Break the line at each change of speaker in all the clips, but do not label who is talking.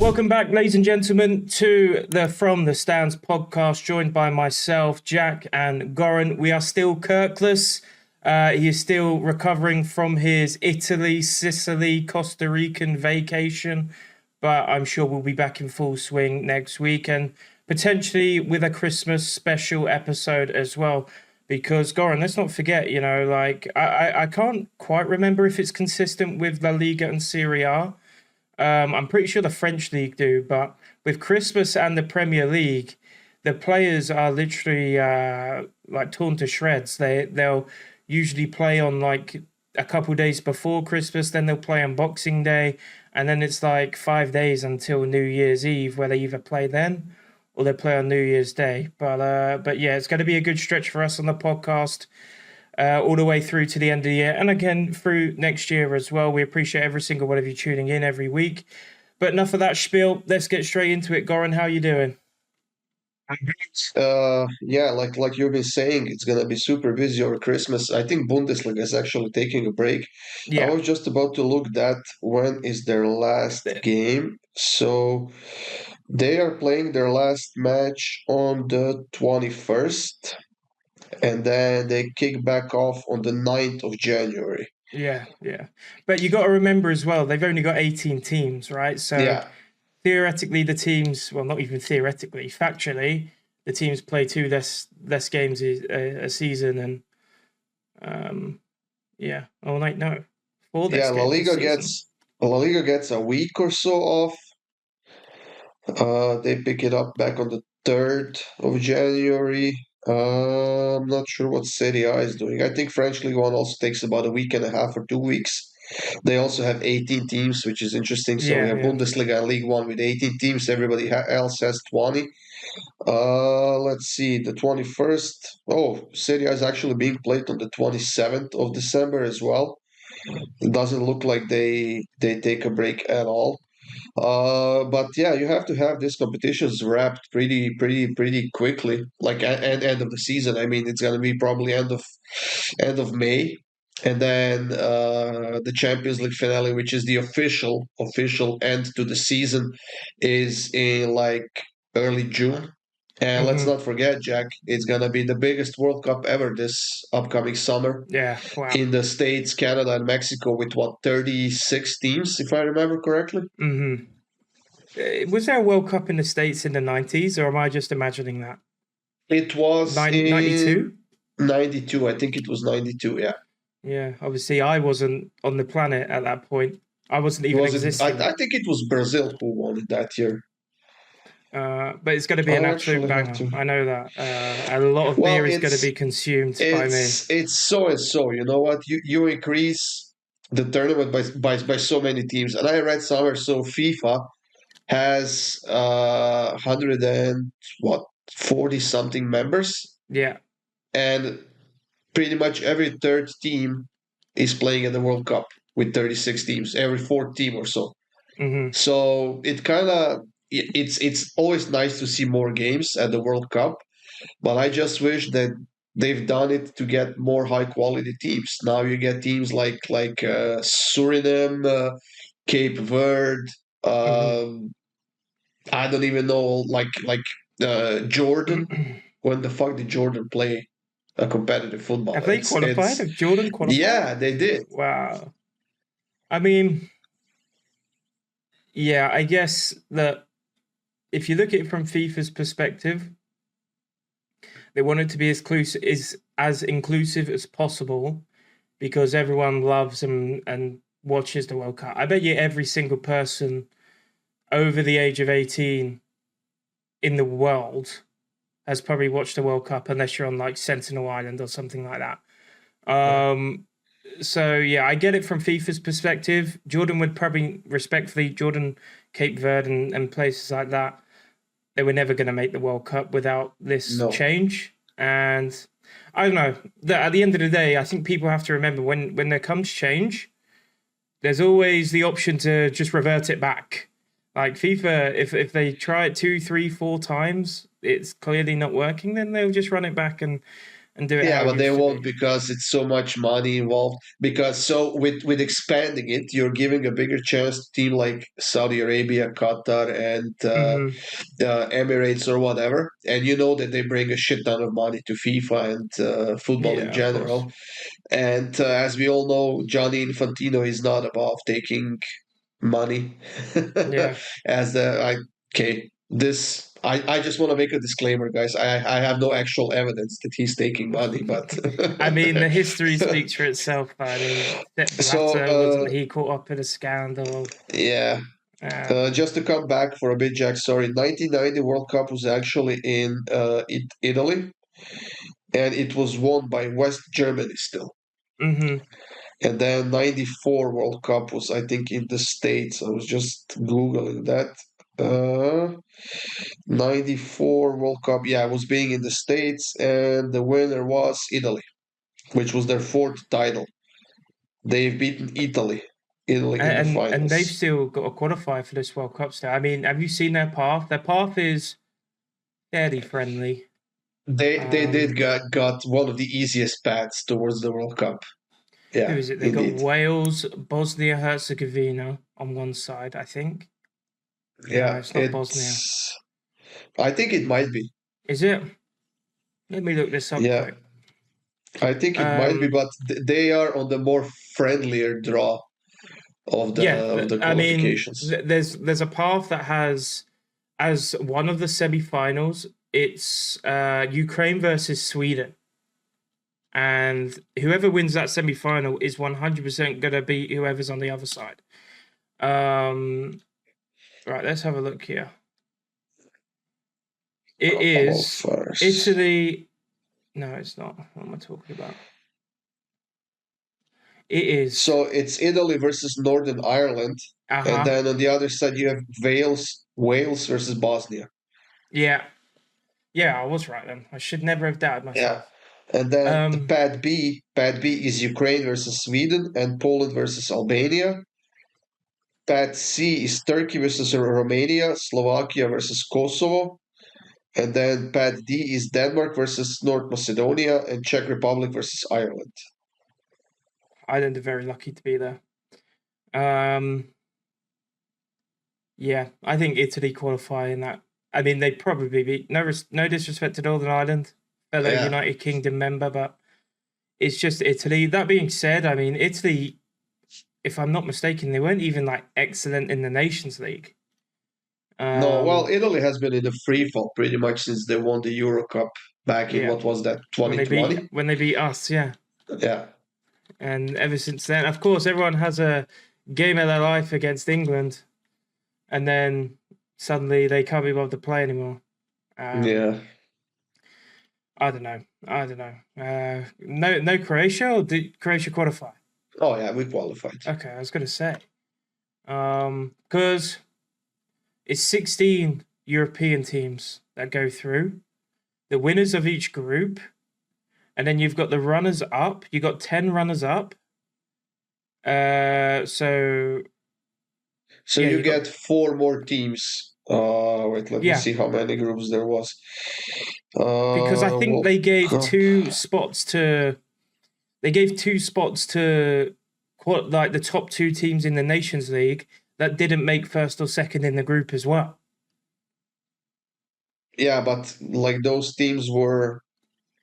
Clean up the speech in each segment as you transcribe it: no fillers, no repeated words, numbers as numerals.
Welcome back, ladies and gentlemen, to the From the Stands podcast, joined by myself, Jack, and Goran. We are still Kirkless. He is still recovering from his Italy, Sicily, Costa Rican vacation, but I'm sure we'll be back in full swing next week and potentially with a Christmas special episode as well. Because, Goran, let's not forget, I can't quite remember if it's consistent with La Liga and Serie A. I'm pretty sure the French league do, but with Christmas and the Premier League, the players are literally torn to shreds. They'll usually play on like a couple days before Christmas, then they'll play on Boxing Day, and then it's like 5 days until New Year's Eve, where they either play then or they play on New Year's Day. But yeah, it's going to be a good stretch for us on the podcast. All the way through to the end of the year, and again through next year as well. We appreciate every single one of you tuning in every week. But enough of that spiel. Let's get straight into it. Goran, how are you doing?
Like you've been saying, it's gonna be super busy over Christmas. I think Bundesliga is actually taking a break. I
Yeah.
was just about to look that when is their last game. So they are playing their last match on the 21st, and then they kick back off on the 9th of January.
Yeah. But you got to remember as well, they've only got 18 teams, right? So theoretically, the teams, well, not even theoretically, factually, the teams play two less games a season, and oh wait, no, four less
La
games a
Liga
season.
La Liga gets a week or so off. They pick it up back on the 3rd of January. I'm not sure what Serie A is doing. I think French League One also takes about a week and a half or 2 weeks. They also have 18 teams, which is interesting. So we have Bundesliga and League One with 18 teams. Everybody else has 20. Let's see, the 21st. Oh, Serie A is actually being played on the 27th of December as well. It doesn't look like they take a break at all. But yeah, you have to have these competitions wrapped pretty quickly, like end of the season. I mean, it's gonna be probably end of May, and then the Champions League finale, which is the official end to the season, is in like early June. And let's not forget, Jack, it's gonna be the biggest World Cup ever this upcoming summer.
Yeah, wow.
In the States, Canada, and Mexico, with 36 teams, if I remember correctly.
Was there a World Cup in the States in the 90s, or am I just imagining that?
It was
92?
92. I think it was 92, yeah.
Yeah, obviously I wasn't on the planet at that point. I wasn't even existing.
I think it was Brazil who won it that year.
But it's going to be an absolute banger. I know that. A lot of beer is going to be consumed by me.
It's so and so. You know what? You increase the tournament by so many teams. And I read somewhere, so FIFA has 40 something members.
Yeah.
And pretty much every third team is playing in the World Cup with 36 teams, every fourth team or so. So it kind of it's always nice to see more games at the World Cup, but I just wish that they've done it to get more high quality teams. Now you get teams like Suriname, Cape Verde. I don't even know, Jordan. When the fuck did Jordan play a competitive football?
Have they qualified? Have Jordan qualified?
Yeah, they did.
Wow. I mean, yeah, I guess that if you look at it from FIFA's perspective, they want it to be as inclusive as possible because everyone loves and watches the World Cup. I bet you every single person over the age of 18 in the world has probably watched the World Cup, unless you're on like Sentinel Island or something like that. So yeah, I get it from FIFA's perspective. Jordan would probably respectfully, Cape Verde and places like that, they were never going to make the World Cup without this change. And I don't know. At the end of the day, I think people have to remember when there comes change, there's always the option to just revert it back. Like FIFA, if they try it 2, 3, 4 times, it's clearly not working, then they'll just run it back and and do it
Yeah,
how it
but they
used to
won't
be.
because it's so much money involved. Because so with expanding it, you're giving a bigger chance to team like Saudi Arabia, Qatar, and
Hmm.
Emirates or whatever, and you know that they bring a shit ton of money to FIFA and football in
Yeah, of course.
general. And as we all know, Johnny Infantino is not above taking money.
Yeah.
As okay, this I just want to make a disclaimer, guys. I have no actual evidence that he's taking money, but
I mean, the history speaks for itself. I mean, Sepp
so
Blatter, wasn't he caught up in a scandal?
yeah.
Um,
Just to come back for a bit, Jack. Sorry, 1990 World Cup was actually in Italy, and it was won by West Germany still.
hmm.
And then 94 World Cup was, I think, in the States. I was just Googling that. 94 World Cup, yeah, was being in the States, and the winner was Italy, which was their fourth title. They've beaten Italy in the
And they've
finals.
still got to qualify for this World Cup still. I mean, have you seen their path? Their path is fairly friendly.
They did
Um,
got one of the easiest paths towards the World Cup.
who
Yeah,
is it? They got
indeed.
Wales, Bosnia Herzegovina on one side, I think. No,
Yeah,
it's not Bosnia.
it's. I think it might be.
Is it? Let me look this up
Yeah,
quick.
I think it might be,
Um,
but they are on the more friendlier draw
yeah,
of the
I mean,
qualifications.
there's a path that has as one of the semi-finals. It's Ukraine versus Sweden, and whoever wins that semi-final is 100% gonna beat whoever's on the other side. Um, right, let's have a look here. It is
Qualifiers.
Italy. No, it's not. What am I talking about? It is.
So it's Italy versus Northern Ireland, and
Uh-huh.
then on the other side you have Wales versus Bosnia.
Yeah. Yeah, I was right then. I should never have doubted
Yeah.
myself.
And then the
Um,
Pad B is Ukraine versus Sweden and Poland versus Albania. Pad C is Turkey versus Romania, Slovakia versus Kosovo. And then Pad D is Denmark versus North Macedonia and Czech Republic versus Ireland.
Ireland are very lucky to be there. Um, yeah, I think Italy qualify in that. I mean, they probably be no disrespect to Northern Ireland, fellow
Yeah.
United Kingdom member, but it's just Italy. That being said, I mean, Italy, if I'm not mistaken, they weren't even like excellent in the Nations League.
No, well,
Um,
Italy has been in the free fall pretty much since they won the Euro Cup back in
yeah,
what was that, 2020?
when they beat us, yeah,
Yeah.
and ever since then, of course, everyone has a game of their life against England, and then suddenly they can't be bothered to play anymore. Um,
Yeah.
I don't know. I don't know. No Croatia, or did Croatia qualify?
Oh, yeah, we qualified.
Okay, I was gonna say. Because it's 16 European teams that go through, the winners of each group, and then you've got the runners up. You got 10 runners up. So
So
yeah,
you
you got
get four more teams. Wait, let me
yeah,
see how many groups there was.
because I think
World
they gave
Cup.
two spots to like the top two teams in the Nations League that didn't make first or second in the group as well.
Yeah, but like those teams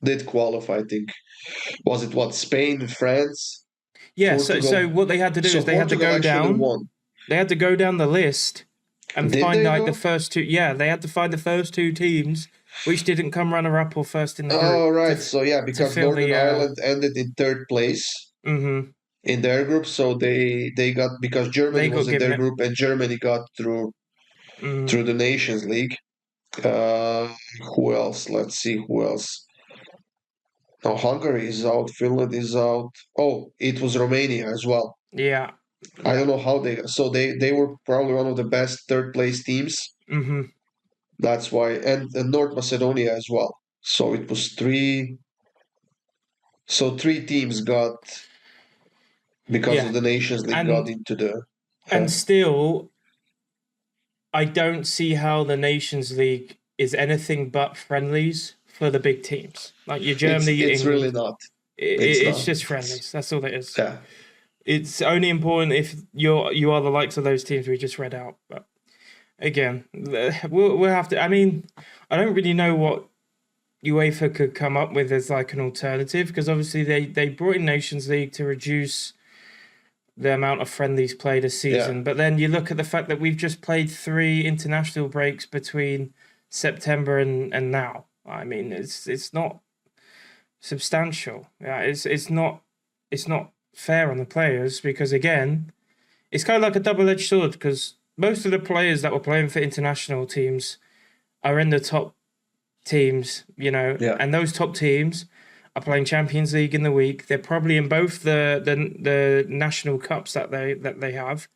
did qualify, I think. Was it what, Spain, France,
Yeah, so
Portugal?
what they had to do
So
is they had to
Portugal
go
actually
down.
won.
They had to go down the list and
Did
find
they
like the
though?
first two. Yeah, they had to find the first two teams which didn't come runner up or first in the group
Oh, right. So yeah,
to
because
fill
Northern
the.
Ireland ended in third place
Mhm.
in their group, so they got because Germany
They
was
got
in
given
their
it.
group and Germany got
Mm,
through the Nations League. Uh, who else? Let's see who else. Now Hungary is out, Finland is out. Oh, it was Romania as well.
yeah,
I
yeah.
don't know how they were probably one of the best third place teams.
Mhm.
That's why, and North Macedonia as well. So it was three. So three teams got because
Yeah,
of the Nations League got
and
into the.
and still, I don't see how the Nations League is anything but friendlies for the big teams. Like your
It's
Germany, your
it's really
England.
not. It's
It's
not.
just friendlies. That's all it is.
Yeah.
It's only important if you are the likes of those teams we just read out. But again, we'll have to. I mean, I don't really know what UEFA could come up with as like an alternative, because obviously they brought in Nations League to reduce the amount of friendlies played a season.
Yeah.
But then you look at the fact that we've just played 3 international breaks between September and now. I mean, it's not substantial. Yeah, it's not fair on the players, because again, it's kind of like a double-edged sword, because most of the players that were playing for international teams are in the top teams,
Yeah.
and those top teams are playing Champions League in the week. They're probably in both the national cups that they have.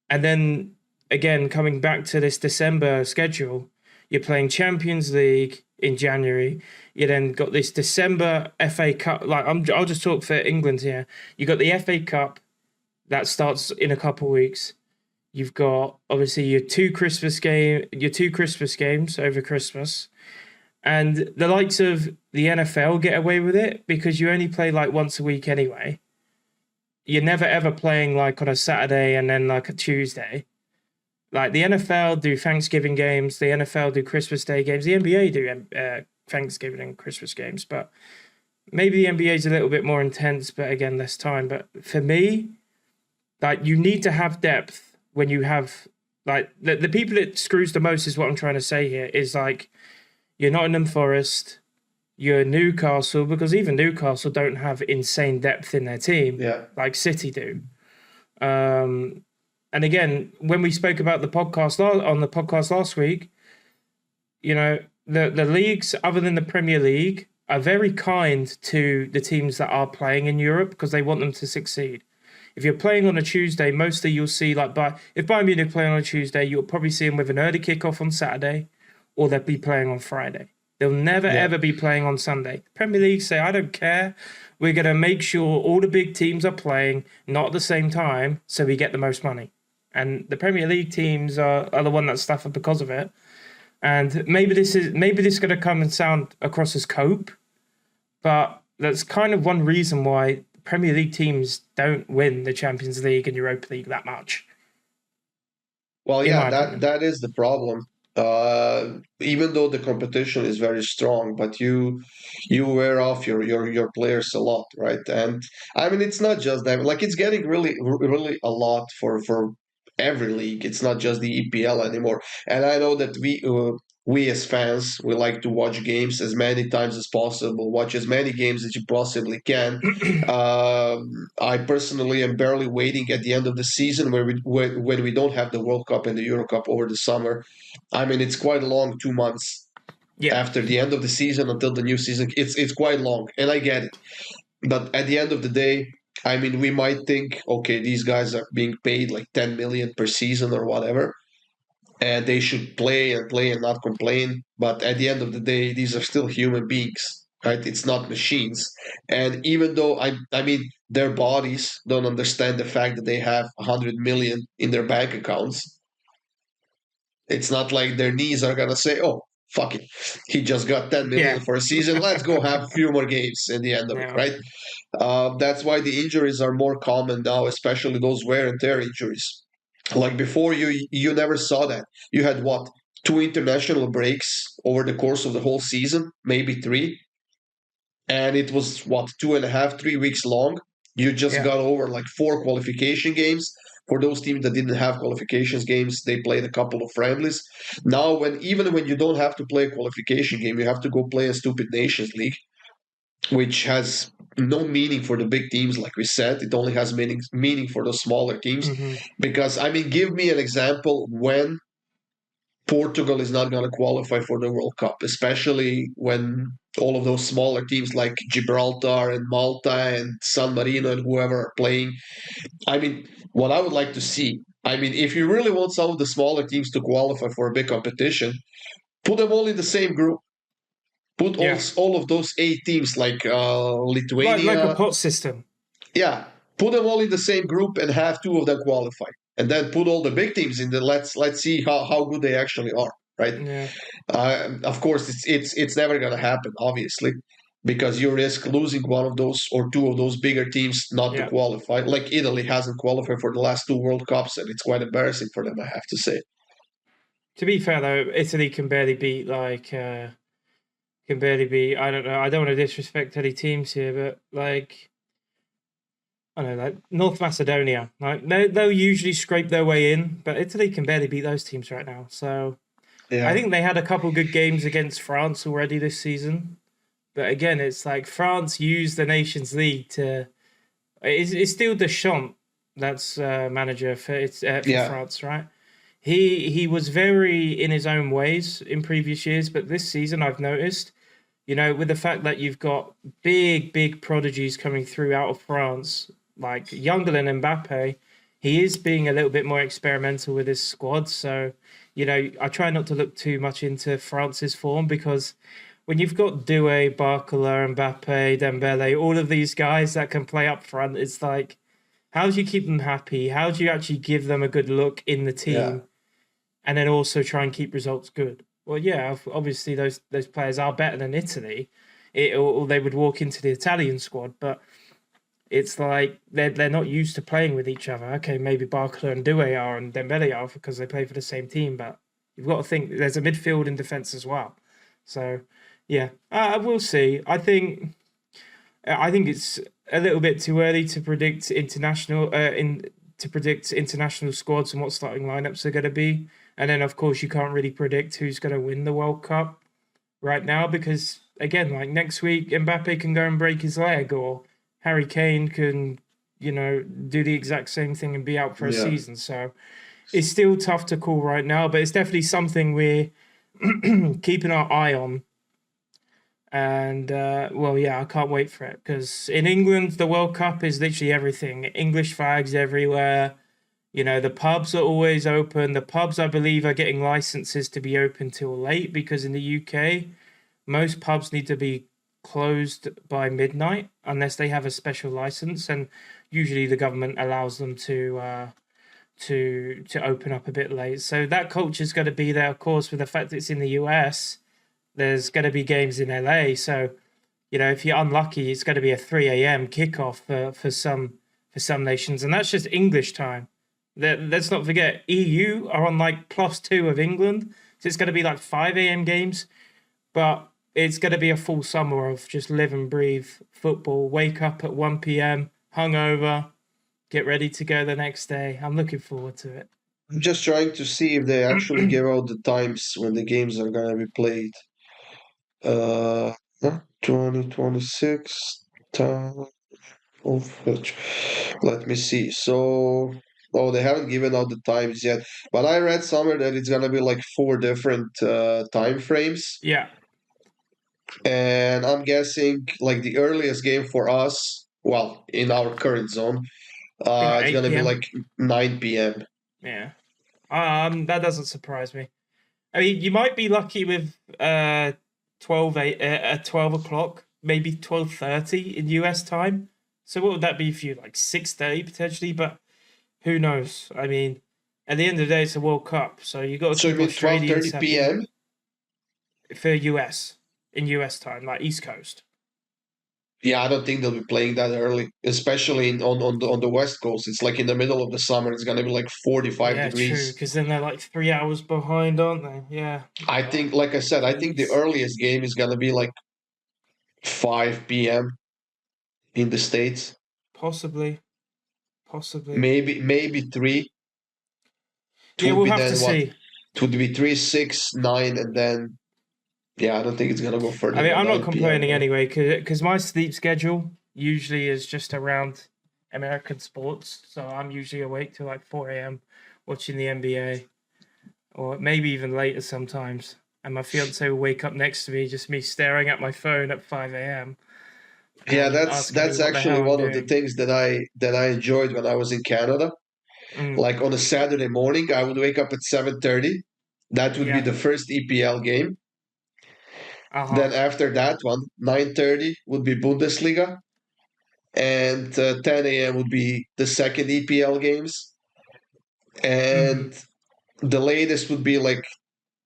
And then again, coming back to this December schedule, you're playing Champions League in January. You then got this December FA Cup. I'll just talk for England here. You got the FA Cup that starts in a couple of weeks. You've got obviously your two Christmas games over Christmas. And the likes of the NFL get away with it because you only play like once a week anyway. You're never ever playing like on a Saturday and then like a Tuesday. Like the NFL do Thanksgiving games, the NFL do Christmas Day games, the NBA do Thanksgiving and Christmas games. But maybe the NBA is a little bit more intense, but again, less time. But for me, like you need to have depth when you have like the people that screws the most is what I'm trying to say here is like you're Nottingham Forest, you're Newcastle, because even Newcastle don't have insane depth in their team like City do. And again, when we spoke about the podcast last week, the leagues other than the Premier League are very kind to the teams that are playing in Europe because they want them to succeed. If you're playing on a Tuesday, mostly you'll see if Bayern Munich play on a Tuesday, you'll probably see them with an early kickoff on Saturday, or they'll be playing on Friday. They'll never ever be playing on Sunday. Premier League say, I don't care. We're going to make sure all the big teams are playing, not at the same time, so we get the most money. And the Premier League teams are the one that suffer because of it. And maybe this is going to come and sound across as cope, but that's kind of one reason why Premier League teams don't win the Champions League and Europa League that much.
Well, yeah, that is the problem. Even though the competition is very strong, but you wear off your players a lot, right? And I mean, it's not just that. Like, it's getting really a lot for every league. It's not just the EPL anymore. And I know that we as fans, we like to watch games as many times as possible, watch as many games as you possibly can. I personally am barely waiting at the end of the season when we don't have the World Cup and the Euro Cup over the summer. I mean, it's quite long, 2 months after the end of the season until the new season. It's quite long, and I get it. But at the end of the day, I mean, we might think, okay, these guys are being paid like 10 million per season or whatever, and they should play and not complain. But at the end of the day, these are still human beings, right? It's not machines. And even though I mean, their bodies don't understand the fact that they have 100 million in their bank accounts. It's not like their knees are gonna say, "Oh, fuck it, he just got 10 million for a season. Let's go have a few more games in the end of it," right? That's why the injuries are more common now, especially those wear and tear injuries. Like before, you never saw that. You had what, 2 international breaks over the course of the whole season, maybe 3, and it was what, 2.5, 3 weeks long. You just got over like 4 qualification games. For those teams that didn't have qualifications games, they played a couple of friendlies. Now, even when you don't have to play a qualification game, you have to go play a stupid Nations League, which has no meaning for the big teams, like we said. It only has meaning for the smaller teams. Because, I mean, give me an example when Portugal is not going to qualify for the World Cup, especially when all of those smaller teams like Gibraltar and Malta and San Marino and whoever are playing. I mean, what I would like to see, I mean, if you really want some of the smaller teams to qualify for a big competition, put them all in the same group. Put all of those 8 teams like Lithuania.
Like a pot system.
Yeah. Put them all in the same group and have 2 of them qualify. And then put all the big teams in the let's see how good they actually are, right?
Yeah.
Of course, it's never going to happen, obviously, because you risk losing one of those or two of those bigger teams not to
Yeah.
qualify. Like Italy hasn't qualified for the last two World Cups, and it's quite embarrassing for them, I have to say.
To be fair though, Italy can barely beat can barely beat. I don't know. I don't want to disrespect any teams here, but like I don't know, like North Macedonia, like they'll usually scrape their way in, but Italy can barely beat those teams right now. So I
Yeah,
think they had a couple good games against France already this season. But again, it's like France used the Nations League to. It's still Deschamps that's manager for
yeah,
France, right? He was very in his own ways in previous years, but this season I've noticed, with the fact that you've got big prodigies coming through out of France, like younger than Mbappe, he is being a little bit more experimental with his squad. So, I try not to look too much into France's form because when you've got Doué, Barcola, Mbappe, Dembele, all of these guys that can play up front, it's like, how do you keep them happy? How do you actually give them a good look in the
yeah.
team and then also try and keep results good? Well, yeah, obviously those players are better than Italy, or they would walk into the Italian squad, but it's like they're not used to playing with each other. Okay, maybe Barcola and Doué are and Dembele are because they play for the same team, but you've got to think there's a midfield and defense as well. So, yeah, we'll see. I think it's a little bit too early to predict international squads and what starting lineups are going to be. And then, of course, you can't really predict who's going to win the World Cup right now because, again, like next week, Mbappe can go and break his leg, or Harry Kane can, do the exact same thing and be out for a
Yeah.
season. So it's still tough to call right now, but it's definitely something we're keeping our eye on. And well, yeah, I can't wait for it because in England, the World Cup is literally everything. English flags everywhere. The pubs are always open. The pubs, I believe, are getting licenses to be open till late because in the UK, most pubs need to be closed by midnight unless they have a special license, and usually the government allows them to open up a bit late. So that culture is going to be there, of course, with the fact that it's in the US. There's going to be games in LA, so if you're unlucky, it's going to be a 3 a.m. kickoff for some nations, and that's just English time. Let's not forget, EU are on like +2 of England, so it's going to be like 5 a.m. games, but it's going to be a full summer of just live and breathe football. Wake up at 1 p.m., hungover, get ready to go the next day. I'm looking forward to it.
I'm just trying to see if they actually give out the times when the games are going to be played. Uh, 2026 time of which. Let me see. So, oh, they haven't given out the times yet, but I read somewhere that it's gonna be like four different time frames,
Yeah,
and I'm guessing like the earliest game for us, well, in our current zone,
be like
it's
8
gonna be
p.m.
like 9 p.m.
Yeah, that doesn't surprise me. I mean, you might be lucky with 12 o'clock, maybe 12:30 in US time. So what would that be for you? Like 6:30 potentially, but who knows? I mean, at the end of the day, it's a World Cup, so you got to
So you
keep
mean
Australians
12:30
happy
p.m.?
for US in US time, like East Coast.
Yeah, I don't think they'll be playing that early, especially on the West Coast. It's like in the middle of the summer. It's gonna be like 45
Yeah, true,
degrees.
because then they're like 3 hours behind, aren't they? Yeah.
I think, like I said, I think the
Jeez.
earliest game is gonna be like 5 p.m. in the States.
Possibly. Possibly.
Maybe three. It
Yeah,
would
we'll
be
have to
then what?
see.
It would be 3, 6, 9, and then yeah, I don't think it's gonna go
I
further
mean,
than
I'm not
9 p.m.
complaining
though.
anyway, because my sleep schedule usually is just around American sports. So I'm usually awake till like 4 a.m. watching the NBA, or maybe even later sometimes. And my fiance will wake up next to me, just me staring at my phone at 5 a.m.
Yeah,
and
that's
asking me
that's
what the
actually
hell I'm
one of the
doing.
things that I enjoyed when I was in Canada.
Mm,
Like on a Saturday morning, I would wake up at 7:30. That would be
yeah.
the first EPL game.
Uh huh.
Then after that one, 9:30 would be Bundesliga, and 10 a.m. would be the second EPL games,
Hmm.
and the latest would be like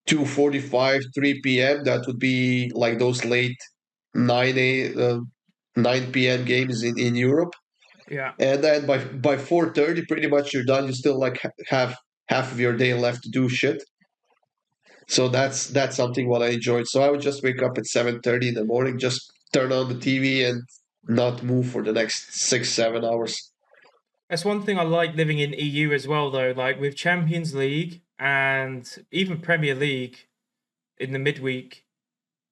2:45, 3 p.m. That would be like those late 9 p.m. games in Europe.
Yeah.
And then by 4:30, pretty much you're done. You still like have half of your day left to do shit. So that's something what I enjoyed. So I would just wake up at 7:30 in the morning, just turn on the TV and not move for the next 6, 7 hours.
That's one thing I like living in EU as well, though. Like with Champions League and even Premier League in the midweek,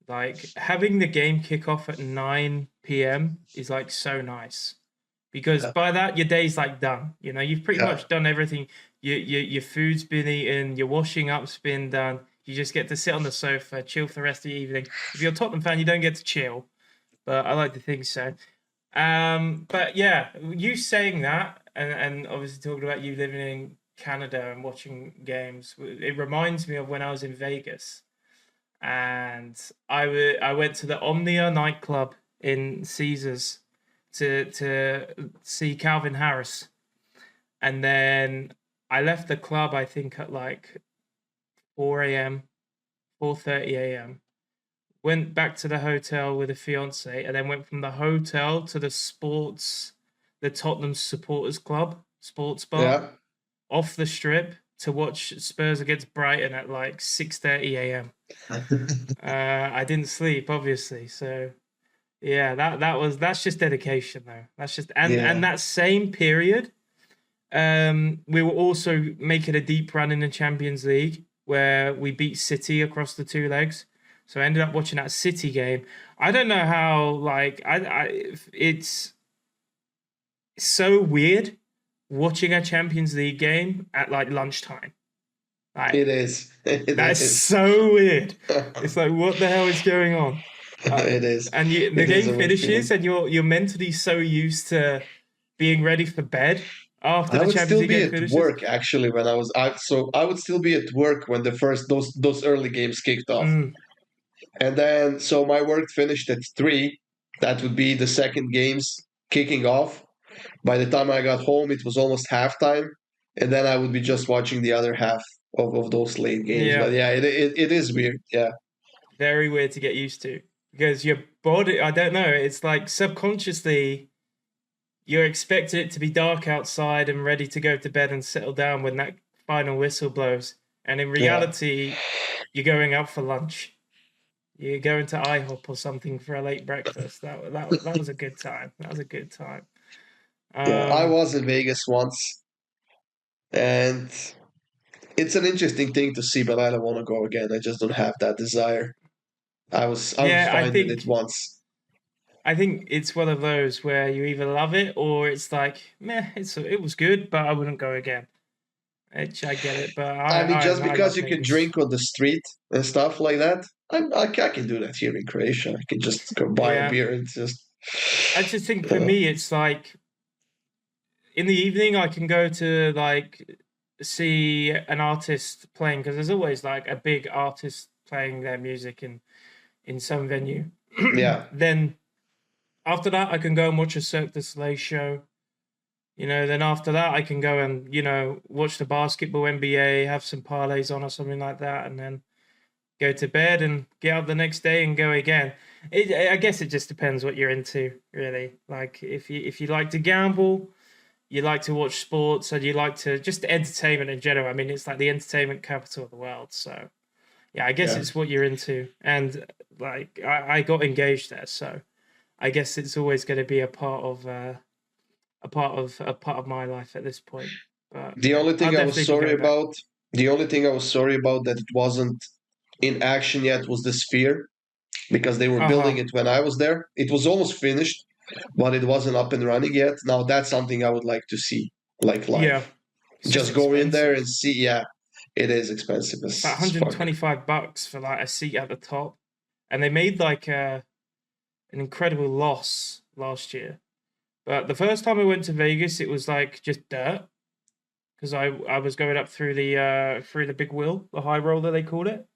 like having the game kick off at 9 p.m. is like so nice because
Yeah,
by that your day's like done. You know, you've pretty
yeah.
much done everything. Your food's been eaten, your washing up's been done. You just get to sit on the sofa, chill for the rest of the evening. If you're a Tottenham fan, you don't get to chill, but I like to think so. But yeah, you saying that, and obviously talking about you living in Canada and watching games, it reminds me of when I was in Vegas, and I went to the Omnia nightclub in Caesars to see Calvin Harris, and then I left the club I think at like 4 a.m., 4:30 a.m. Went back to the hotel with a fiance, and then went from the hotel to the Tottenham Supporters Club sports bar
Yeah.
off the strip to watch Spurs against Brighton at like 6:30 a.m. I didn't sleep, obviously, so yeah, that's just dedication, though. That's just and
Yeah.
that same period, we were also making a deep run in the Champions League where we beat City across the two legs. So I ended up watching that City game. I don't know how, like, it's so weird watching a Champions League game at like lunchtime. Like,
It is. It
that is
is.
so weird. It's like, what the hell is going on?
It is.
And the
It is
game
a weird
finishes,
feeling.
and you're mentally so used to being ready for bed after
I
the
would
Champions
still
League
be
game
at
finishes.
work actually when I would still be at work when the first those early games kicked off.
Mm,
And then so my work finished at 3. That would be the second games kicking off. By the time I got home, it was almost halftime, and then I would be just watching the other half of those late games.
yeah.
But yeah, it is weird. Yeah,
Very weird to get used to because your body, I don't know, it's like subconsciously you're expecting it to be dark outside and ready to go to bed and settle down when that final whistle blows. And in
yeah,
reality, you're going out for lunch. You're going to IHOP or something for a late breakfast. That was a good time. That was a good time.
yeah. I
Um,
was in Vegas once, and it's an interesting thing to see, but I don't want to go again. I just don't have that desire. I was
yeah,
fine with it once.
I think it's one of those where you either love it or it's like, meh, it was good, but I wouldn't go again. Which I get it, but
I mean, just
I
because
love
you can
Vegas.
drink on the street and stuff like that, I can do that here in Croatia. I can just go buy a
Yeah,
beer and just.
I just think for
Uh,
me, it's like in the evening I can go to like see an artist playing because there's always like a big artist playing their music in some venue.
yeah,
Then after that, I can go and watch a Cirque du Soleil show. You know, then after that, I can go and watch the basketball NBA, have some parlays on or something like that, and then go to bed and get up the next day and go again. I guess it just depends what you're into, really. Like if you like to gamble, you like to watch sports, and you like to just entertainment in general. I mean, it's like the entertainment capital of the world. So yeah, I guess
yeah.
it's what you're into. And like I got engaged there, so I guess it's always going to be a part of my life at this point. But
The
yeah,
only
I'll
thing I was
definitely be
sorry
going back.
about, the only thing I was sorry about that it wasn't in action yet was the sphere because they were
Uh
building
huh.
it when I was there. It was almost finished, but it wasn't up and running yet. Now that's something I would like to see, like
Yeah,
live.
it's just
Just go in there and
expensive.
see. Yeah, it is expensive
It's like
as fuck.
$125 for like a seat at the top, and they made like an incredible loss last year. But the first time I went to Vegas, it was like just dirt because I was going up through the big wheel, the high roller they called it,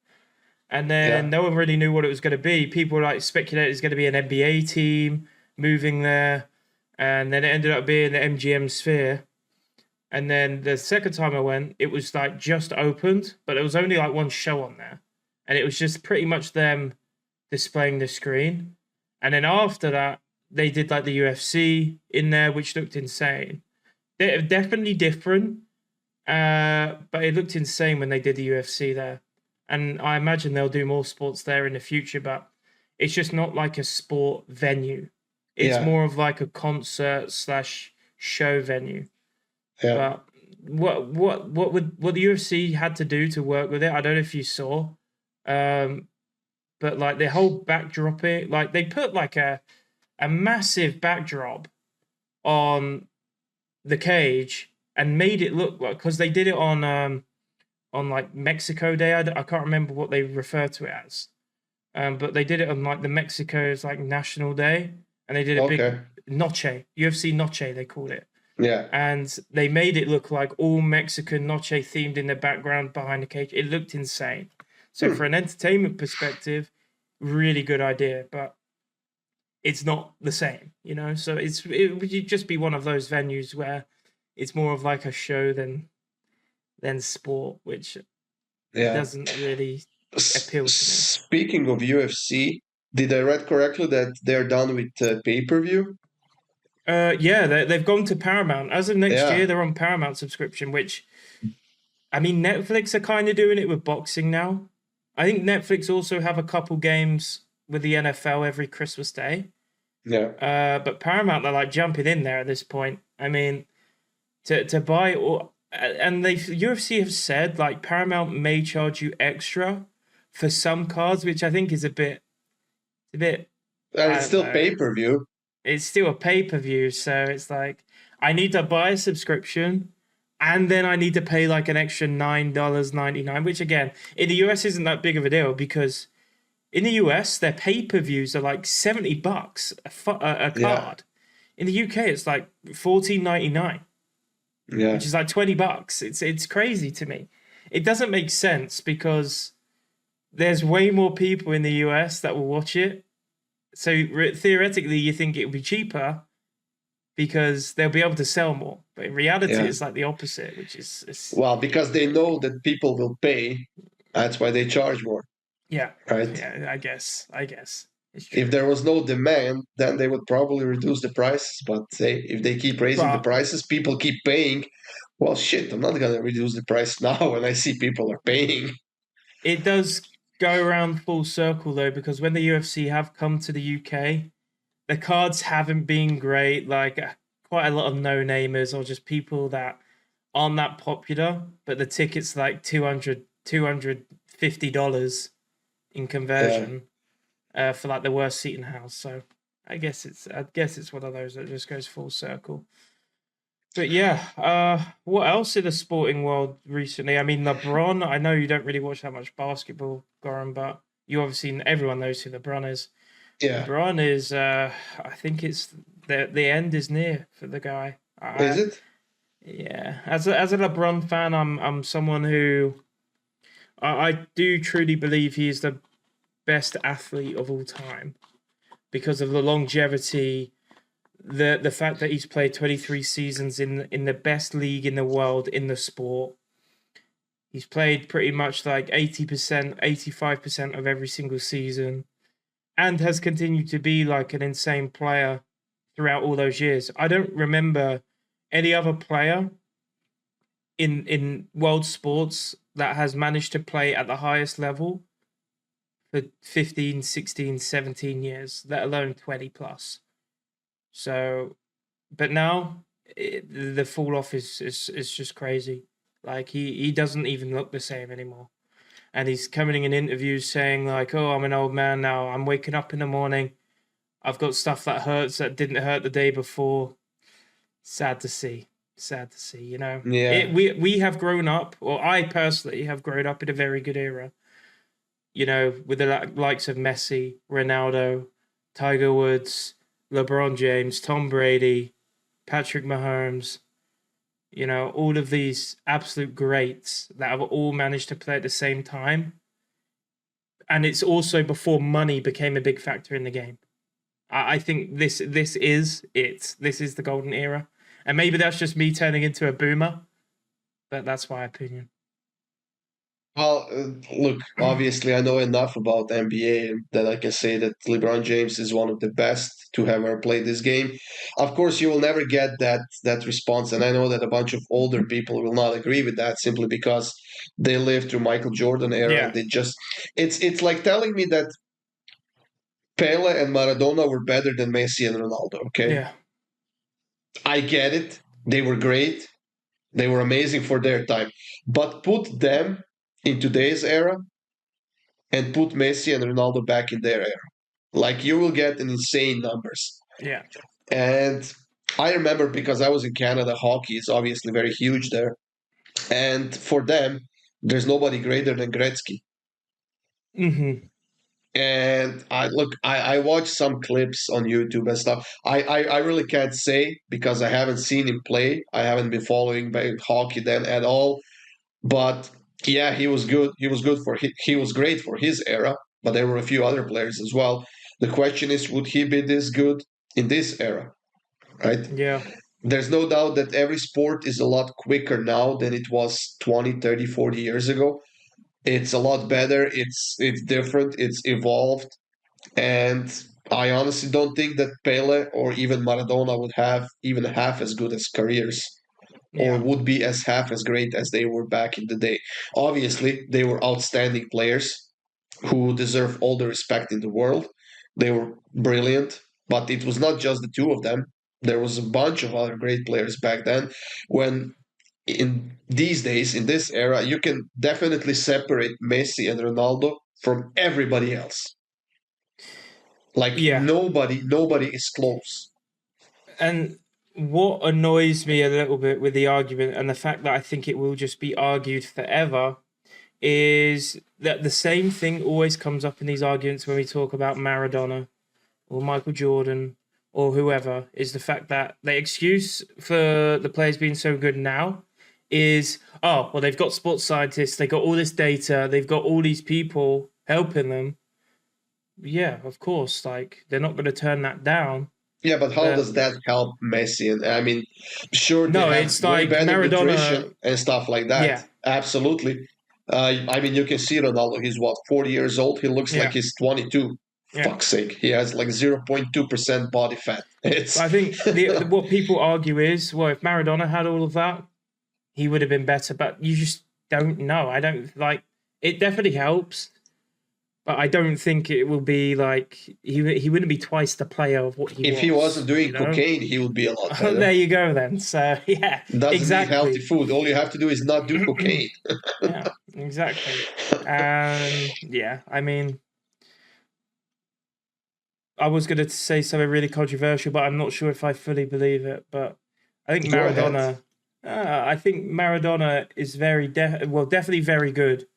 and then
Yeah,
no one really knew what it was going to be. People were like speculated it's going to be an NBA team moving there, and then it ended up being the MGM Sphere. And then the second time I went, it was like just opened, but there was only like one show on there. and it was just pretty much them displaying the screen. And then after that, they did like the UFC in there, which looked insane. They're definitely different, but it looked insane when they did the UFC there. And I imagine they'll do more sports there in the future, but it's just not like a sport venue. It's
Yeah,
more of like a concert slash show venue.
yeah.
But what the UFC had to do to work with it, I don't know if you saw. Um, but like the whole backdrop it, like they put like a massive backdrop on the cage and made it look like, because they did it on like Mexico Day. I can't remember what they refer to it as. But they did it on like the Mexico's like National Day, and they did a big
Okay.
noche, UFC noche they called it,
Yeah.
and they made it look like all Mexican noche themed in the background behind the cage. It looked insane. So
Hmm.
for an entertainment perspective, really good idea, but it's not the same, you know. So it would just be one of those venues where it's more of like a show than sport, which
Yeah.
doesn't really appeal to me.
Speaking of UFC, did I read correctly that they're done with pay-per-view?
Yeah, they've gone to Paramount as of next year.
Yeah.
They're on Paramount subscription, which I mean, Netflix are kind of doing it with boxing now. I think Netflix also have a couple games with the NFL every Christmas Day.
Yeah.
But Paramount, they're like jumping in there at this point. I mean, to buy or and they UFC have said like Paramount may charge you extra for some cards, which I think is a bit
And
I
it's
don't
still
know.
pay-per-view.
It's still a pay-per-view, so it's like I need to buy a subscription and then I need to pay like an extra $9.99, which again in the US isn't that big of a deal because in the US their pay-per-views are like $70 a
Yeah.
card. In the UK it's like $14.99,
Yeah.
which is like $20. It's crazy to me. It doesn't make sense because there's way more people in the US that will watch it. So theoretically, you think it would be cheaper because they'll be able to sell more. But in reality,
Yeah.
it's like the opposite, which is it's,
Well, because they know that people will pay, that's why they charge more,
yeah,
right?
yeah. I guess it's
If
true.
there was no demand, then they would probably reduce the prices. But if they keep raising the
But
prices, people keep paying. Well, shit, I'm not gonna reduce the price now when I see people are paying.
it does go around full circle though, because when the UFC have come to the UK, the cards haven't been great. Like quite a lot of no-namers or just people that aren't that popular, but the ticket's like $250 in
Yeah,
conversion for like the worst seat in the house. So I guess it's one of those that just goes full circle. But yeah, what else in the sporting world recently? I mean, LeBron. I know you don't really watch that much basketball, Goran, but you obviously everyone knows who LeBron is.
yeah.
LeBron is. I think it's the end is near for the guy.
Is it?
Yeah, as a LeBron fan, I'm someone who I do truly believe he is the best athlete of all time because of the longevity, the fact that he's played 23 seasons in the best league in the world in the sport. He's played pretty much like 80%, 85% of every single season and has continued to be like an insane player throughout all those years. I don't remember any other player in world sports that has managed to play at the highest level for 15, 16, 17 years, let alone 20 plus. So but now the fall off is just crazy. Like he doesn't even look the same anymore. And he's coming in interviews saying like, "Oh, I'm an old man now. I'm waking up in the morning. I've got stuff that hurts that didn't hurt the day before." Sad to see. Sad to see. You know,
Yeah,
we have grown up, or I personally have grown up in a very good era. You know, with the likes of Messi, Ronaldo, Tiger Woods, LeBron James, Tom Brady, Patrick Mahomes, you know, all of these absolute greats that have all managed to play at the same time. And it's also before money became a big factor in the game. I think this is it. This is the golden era. And maybe that's just me turning into a boomer, but that's my opinion.
Well, look, obviously, I know enough about NBA that I can say that LeBron James is one of the best to have ever played this game. Of course, you will never get that response, and I know that a bunch of older people will not agree with that simply because they lived through Michael Jordan era, and
Yeah,
they just it's like telling me that Pele and Maradona were better than Messi and Ronaldo. Okay,
yeah,
I get it; they were great, they were amazing for their time, but put them in today's era and put Messi and Ronaldo back in their era. Like you will get an insane numbers.
yeah.
And I remember because I was in Canada, hockey is obviously very huge there. And for them, there's nobody greater than Gretzky.
Hmm.
And I watched some clips on YouTube and stuff. I really can't say because I haven't seen him play. I haven't been following hockey then at all. But yeah, he was good. He was good for he was great for his era. But there were a few other players as well. The question is, would he be this good in this era? Right?
Yeah,
There's no doubt that every sport is a lot quicker now than it was 20, 30, 40 years ago. It's a lot better. It's different. It's evolved. And I honestly don't think that Pele or even Maradona would have even half as good as careers or
yeah,
would be as half as great as they were back in the day. Obviously, they were outstanding players who deserve all the respect in the world. They were brilliant, but it was not just the two of them. There was a bunch of other great players back then. When in these days, in this era, you can definitely separate Messi and Ronaldo from everybody else. Like
yeah.
nobody is close.
And what annoys me a little bit with the argument and the fact that I think it will just be argued forever is that the same thing always comes up in these arguments when we talk about Maradona or Michael Jordan or whoever, is the fact that the excuse for the players being so good now is, oh, well, they've got sports scientists, they got all this data, they've got all these people helping them. Yeah, of course, like they're not going to turn that down.
Yeah, but how
But
does that help Messi? And I mean, sure, they
no,
have
it's
way
like
better nutrition
Maradona.
and stuff like that.
Yeah,
Absolutely. I mean, you can see Ronaldo. He's what, 40 years old? He looks like
yeah,
he's 22.
yeah.
Fuck's sake. He has like 0.2% body fat.
But I
It's,
think what people argue is, well, if Maradona had all of that, he would have been better. But you just don't know. I don't like it. Definitely helps, but I don't think it will be like he wouldn't be twice the player of what he
if he wasn't
was.
doing cocaine, he would be a lot
Oh,
better.
there you go then. So yeah,
Doesn't need healthy
exactly.
food. All you have to do is not do cocaine.
Yeah, exactly. And yeah, I mean, I was going to say something really controversial, but I'm not sure if I fully believe it. But I think
Go ahead.
Maradona is definitely very good.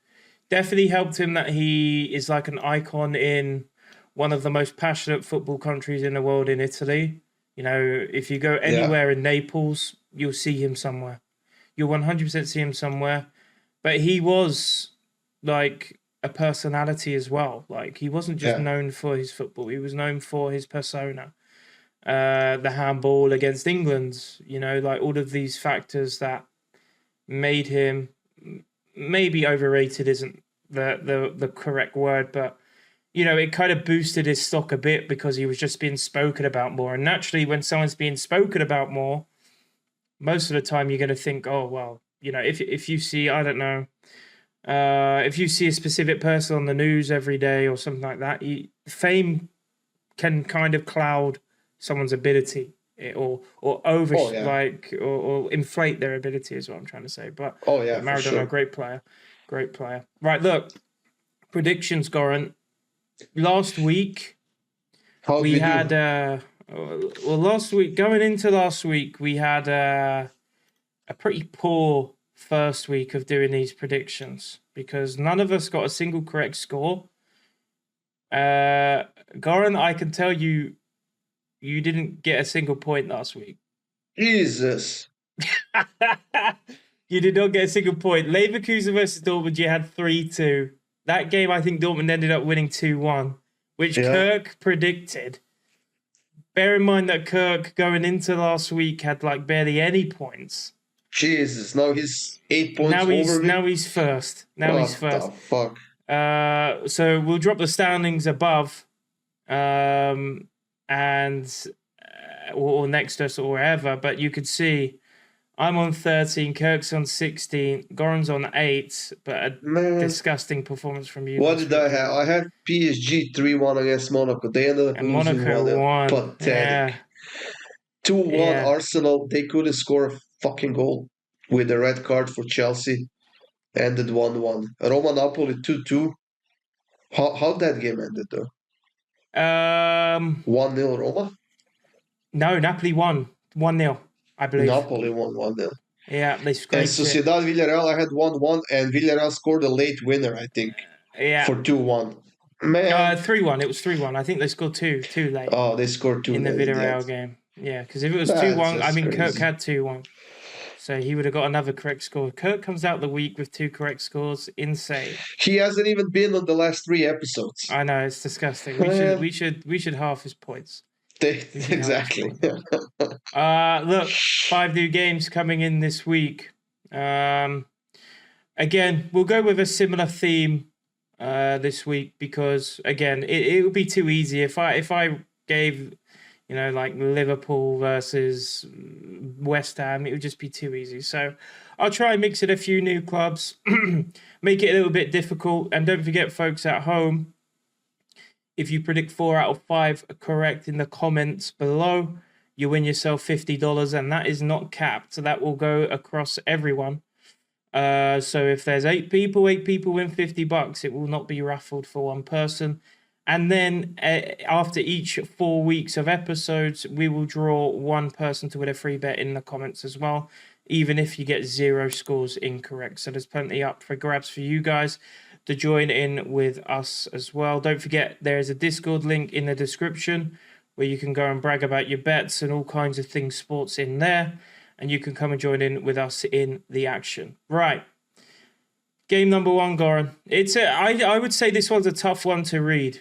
Definitely helped him that he is like an icon in one of the most passionate football countries in the world, in Italy. You know, if you go
Yeah,
anywhere in Naples, you'll see him somewhere. You'll 100% see him somewhere. But he was like a personality as well. Like he wasn't just
yeah,
known for his football; he was known for his persona. The handball against England, you know, like all of these factors that made him maybe overrated isn't the correct word, but you know, it kind of boosted his stock a bit because he was just being spoken about more. And naturally, when someone's being spoken about more, most of the time you're going to think, oh well, you know, if you see, I don't know, if you see a specific person on the news every day or something like that, fame can kind of cloud someone's ability, or over
oh yeah,
or inflate their ability is what I'm trying to say. But
oh
yeah,
yeah, for
Maradona,
sure.
great player, great player. Right, look, predictions, Goran. Last week
How do
we
we
had
do?
last week going into last week we had a pretty poor first week of doing these predictions because none of us got a single correct score. Uh, Goran, I can tell you, you didn't get a single point last week.
Jesus.
You did not get a single point. Leverkusen versus Dortmund, you had 3-2. That game, I think Dortmund ended up winning 2-1, which
Yeah.
Kirk predicted. Bear in mind that Kirk going into last week had like barely any points.
Jesus, now he's 8 points over me.
Now he's first.
What the fuck?
So we'll drop the standings above, and or next to us or wherever. But you could see I'm on 13, Kirk's on 16, Goran's on 8. But a
Man,
disgusting performance from you.
what
last
did
week,
I have?
Goran.
I had PSG 3-1 against Monaco. They ended up
And
losing
Monaco
1-0.
won.
Pathetic.
Yeah,
2-1
yeah.
Arsenal. They couldn't score a fucking goal with a red card for Chelsea. Ended 1-1. Roma Napoli 2-2. How'd that game ended though? 1-0 Roma?
No, Napoli won 1-0, I believe.
Napoli won 1-0.
Yeah, they
And
scraped it.
Sociedad Villarreal, I had 1-1, and Villarreal scored a late winner, I think,
Yeah.
for 2-1. Man.
3-1. It was 3-1. I think they scored two late
Oh, they scored 2
in the
late in the end.
Villarreal game. Yeah, because if it was
That's
2-1, I
just
mean, Kirk
crazy.
had 2-1. So he would have got another correct score. Kirk comes out the week with 2 correct scores. Insane.
He hasn't even been on the last 3 episodes.
I know, it's disgusting.
Man.
We should halve his points.
Exactly.
Look, 5 new games coming in this week. Again, we'll go with a similar theme this week because again, it would be too easy if I gave, like Liverpool versus West Ham, it would just be too easy. So I'll try and mix in a few new clubs, make it a little bit difficult, and don't forget, folks at home, if you predict 4 out of 5 correct in the comments below, you win yourself $50, and that is not capped. So that will go across everyone. So if there's 8 people win $50. It will not be raffled for one person. And then after each 4 weeks of episodes, we will draw one person to win a free bet in the comments as well, even if you get 0 scores incorrect. So there's plenty up for grabs for you guys to join in with us as well. Don't forget, there is a Discord link in the description where you can go and brag about your bets and all kinds of things sports in there. And you can come and join in with us in the action. Right. Game number 1, Goran. I would say this one's a tough one to read.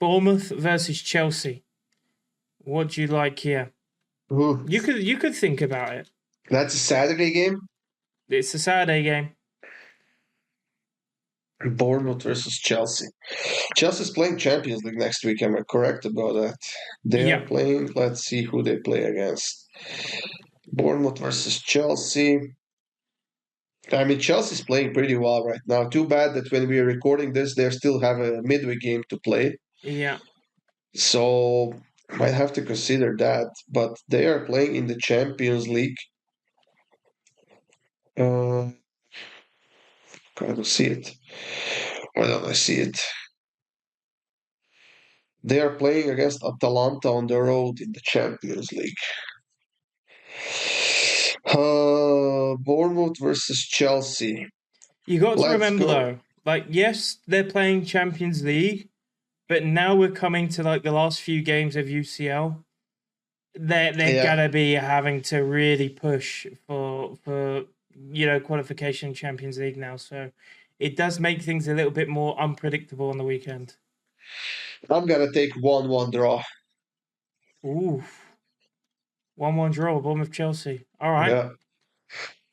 Bournemouth versus Chelsea. What do you like here?
Ooh.
You could think about it.
That's a Saturday game?
It's a Saturday game.
Bournemouth versus Chelsea. Chelsea's playing Champions League next week. Am I correct about that? They are playing. Let's see who they play against. Bournemouth versus Chelsea. I mean, Chelsea's playing pretty well right now. Too bad that when we are recording this, they still have a midweek game to play.
Yeah.
So might have to consider that. But they are playing in the Champions League. I don't see it. Why don't I see it? They are playing against Atalanta on the road in the Champions League. Bournemouth versus Chelsea.
You got to
Let's
remember
go.
though, like, yes, they're playing Champions League, but now we're coming to like the last few games of UCL. They're gonna be having to really push for qualification Champions League now. So it does make things a little bit more unpredictable on the weekend.
I'm gonna take 1-1 draw.
Ooh. 1-1 draw, Bournemouth Chelsea. All right.
Yeah.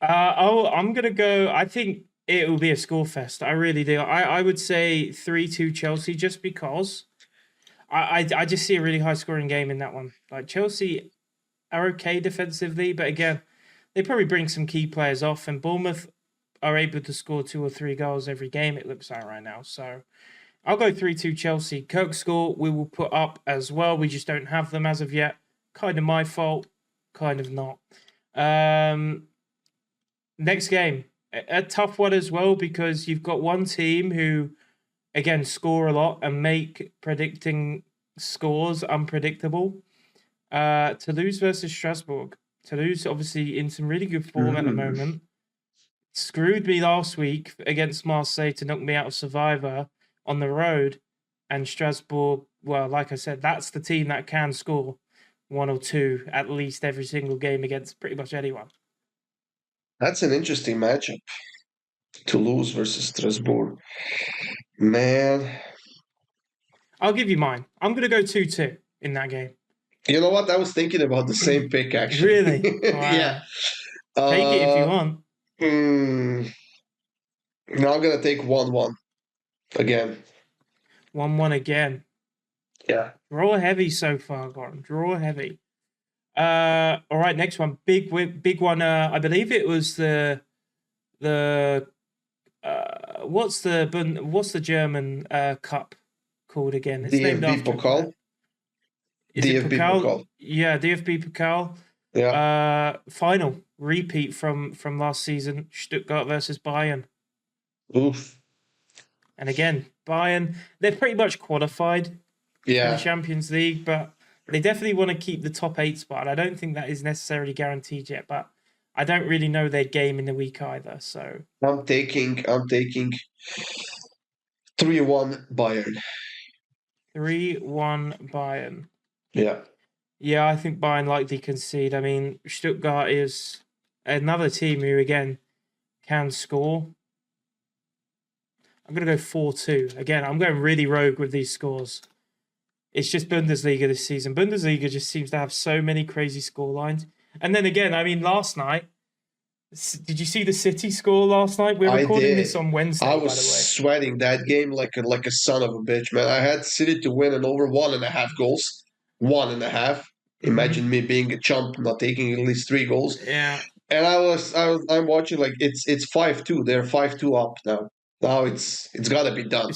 I'm gonna go. I think it will be a score fest. I really do. I would say 3-2 Chelsea, just because I just see a really high scoring game in that one. Like, Chelsea are okay defensively, but again, they probably bring some key players off, and Bournemouth are able to score 2 or 3 goals every game, it looks like right now. So I'll go 3-2 Chelsea. Kirk's score we will put up as well. We just don't have them as of yet. Kind of my fault, kind of not. Next game, a tough one as well, because you've got one team who, again, score a lot and make predicting scores unpredictable. Toulouse versus Strasbourg. Toulouse, obviously, in some really good form at the moment. Screwed me last week against Marseille to knock me out of Survivor on the road. And Strasbourg, well, like I said, that's the team that can score 1 or 2 at least every single game against pretty much anyone.
That's an interesting matchup. Toulouse versus Strasbourg. Man.
I'll give you mine. I'm going to go 2-2 in that game.
You know what? I was thinking about the same pick, actually.
Really? Wow.
Yeah.
Take it if you
Uh,
want.
mm, now I'm gonna take 1-1 again.
1-1 again.
Yeah.
Draw heavy so far, Gordon. Draw heavy. All right, next one. Big one. I believe it was the what's the German cup called again? It's named
DFB
after a player.
Pokal.
Is it
DFB
Pokal?
Pokal.
Yeah, DFB Pokal.
Yeah.
Final repeat from last season. Stuttgart versus Bayern.
Oof.
And again, Bayern, they're pretty much qualified for the
Yeah.
Champions League, but they definitely want to keep the top 8 spot. I don't think that is necessarily guaranteed yet, but I don't really know their game in the week either. So
I'm taking 3-1 Bayern.
3-1 Bayern.
Yeah.
Yeah, I think Bayern likely concede. I mean, Stuttgart is another team who, again, can score. I'm going to go 4-2. Again, I'm going really rogue with these scores. It's just Bundesliga this season. Bundesliga just seems to have so many crazy score lines. And then again, I mean, last night, did you see the City score last night? We're
I
recording
did.
this on
I
Wednesday, by
was
the way.
sweating that game like a son of a bitch, man. I had City to win and over 1.5 goals. 1.5.
Mm-hmm.
Imagine me being a chump, not taking at least 3 goals.
Yeah.
And I'm watching like it's 5-2. They're 5-2 up now. Now it's gotta be done.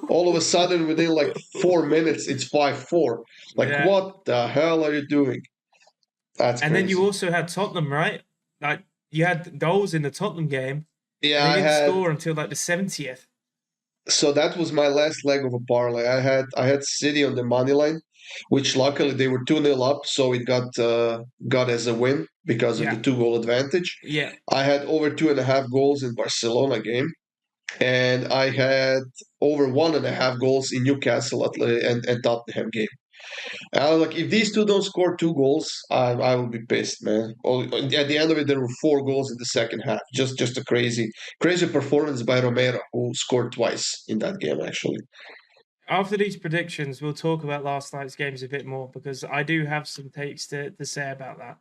All of a sudden, within like 4 minutes, it's 5-4. Like,
Yeah.
what the hell are you doing? That's
And then you
crazy.
also had Tottenham, right? Like, you had goals in the Tottenham game, and
Yeah,
they
I
didn't
had.
score until like the 70th.
So that was my last leg of a parlay. I had City on the money line, which luckily they were 2-0 up, so it got as a win because of the
Yeah.
2 goal advantage.
Yeah.
I had over 2.5 goals in Barcelona game, and I had over 1.5 goals in Newcastle and Tottenham game. And I was like, if these two don't score 2 goals, I will be pissed, man. At the end of it, there were 4 goals in the second half. Just a crazy performance by Romero, who scored twice in that game, actually.
After these predictions, we'll talk about last night's games a bit more because I do have some takes to say about that.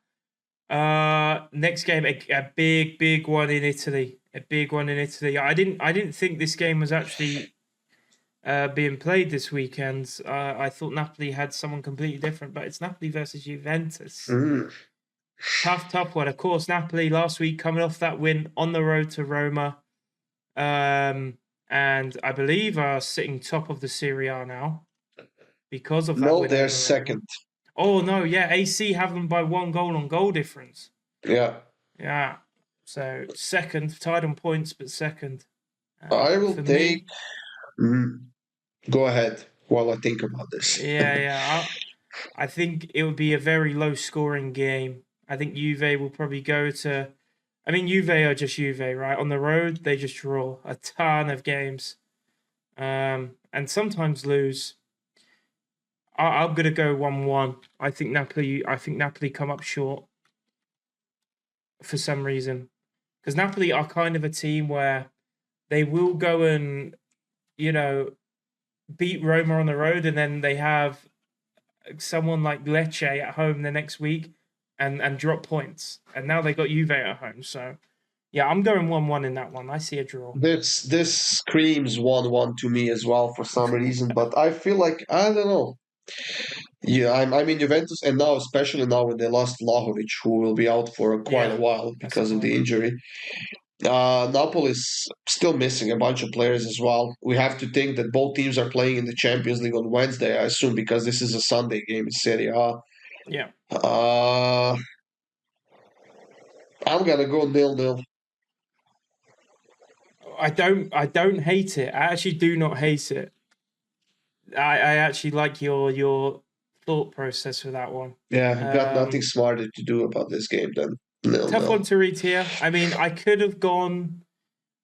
Next game, a big one in Italy. A big one in Italy. I didn't think this game was actually being played this weekend. I thought Napoli had someone completely different, but it's Napoli versus Juventus.
Mm.
Tough one. Of course, Napoli last week coming off that win on the road to Roma, and I believe are sitting top of the Serie A now because of that
No,
win
they're
over Roma.
second.
Oh no, yeah, AC have them by 1 goal on goal difference.
Yeah.
Yeah. So second, tied on points, but second.
I will
For
take.
me,
Mm, go ahead while I think about this.
yeah. I think it would be a very low scoring game. I think Juve will probably go to. I mean, Juve are just Juve, right? On the road, they just draw a ton of games, and sometimes lose. I'm gonna go 1-1. I think Napoli. I think Napoli come up short for some reason because Napoli are kind of a team where they will go and you know beat Roma on the road, and then they have someone like Lecce at home the next week, and drop points. And now they got Juve at home, so yeah, I'm going 1-1 in that one. I see a draw.
This screams 1-1 to me as well for some reason, but I feel like I don't know. Yeah, I'm in Juventus, and now especially now when they lost Vlahovic, who will be out for quite a
Yeah,
while
that's a
because of the
point.
injury. Napoli's still missing a bunch of players as well. We have to think that both teams are playing in the Champions League on Wednesday, I assume, because this is a Sunday game in Serie A.
Yeah,
Uh, I'm gonna go 0-0.
I don't hate it. I actually do not hate it. I actually like your thought process for that one.
Yeah, got nothing
Um,
smarter to do about this game than nil
Tough
nil.
one to read here. I mean, I could have gone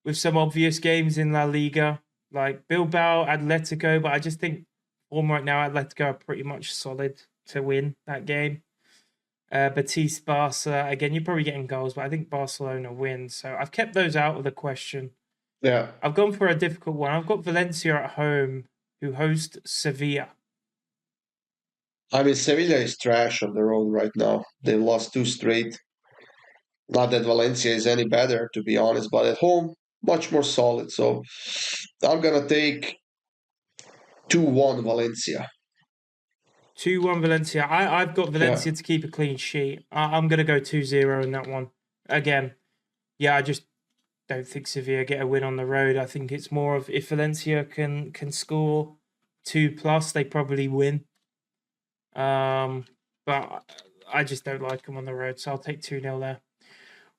with some obvious games in La Liga, like Bilbao, Atletico, but I just think form right now, Atletico are pretty much solid to win that game. Betis, Barca, again, you're probably getting goals, but I think Barcelona wins. So I've kept those out of the question.
Yeah,
I've gone for a difficult one. I've got Valencia at home, who host Sevilla.
I mean Sevilla is trash on their own right now. They've lost two straight. Not that Valencia is any better, to be honest, but at home, much more solid. So I'm gonna take 2-1 Valencia.
2-1 Valencia. I've got
Yeah.
Valencia to keep a clean sheet. I'm going to go 2-0 in that one. Again, yeah, I just don't think Sevilla get a win on the road. I think it's more of if Valencia can score 2+, they probably win. But I just don't like them on the road, so I'll take 2-0 there.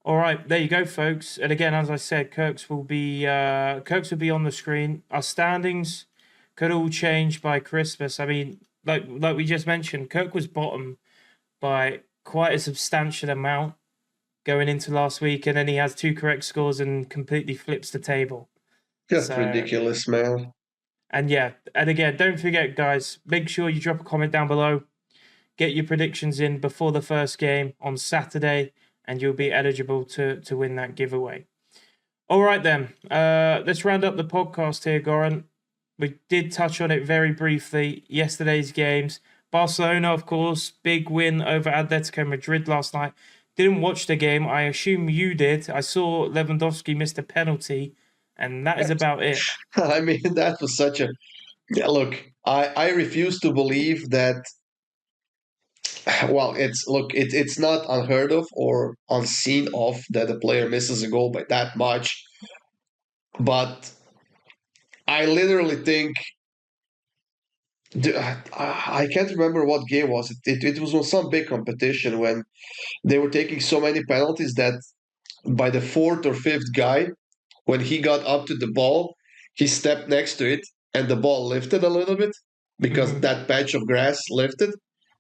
All right, there you go, folks. And again, as I said, Kirk's will be on the screen. Our standings could all change by Christmas. I mean, like we just mentioned, Kirk was bottom by quite a substantial amount going into last week, and then he has 2 correct scores and completely flips the table.
Just
So,
ridiculous, man.
and yeah, and again, don't forget, guys, make sure you drop a comment down below. Get your predictions in before the first game on Saturday, and you'll be eligible to win that giveaway. All right, then. Let's round up the podcast here, Goran. We did touch on it very briefly. Yesterday's games. Barcelona, of course, big win over Atletico Madrid last night. Didn't watch the game. I assume you did. I saw Lewandowski missed a penalty, and that is about it.
I mean, that was such a. Yeah, look, I refuse to believe that. Well, it's not unheard of or unseen of that a player misses a goal by that much, but I literally think I can't remember what game was it. It was on some big competition when they were taking so many penalties that by the fourth or fifth guy, when he got up to the ball, he stepped next to it and the ball lifted a little bit because that patch of grass lifted.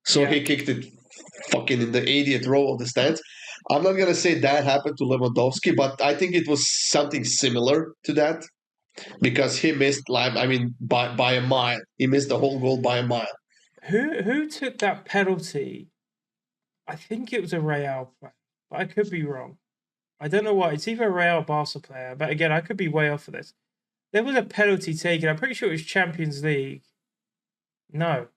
So
Yeah.
he kicked it fucking in the 80th row of the stands. I'm not gonna say that happened to Lewandowski, but I think it was something similar to that because he missed I mean by a mile. He missed the whole goal by a mile.
Who took that penalty? I think it was a Real player, but I could be wrong. I don't know why. It's either a Real or Barca player, but again, I could be way off of this. There was a penalty taken. I'm pretty sure it was Champions League. No,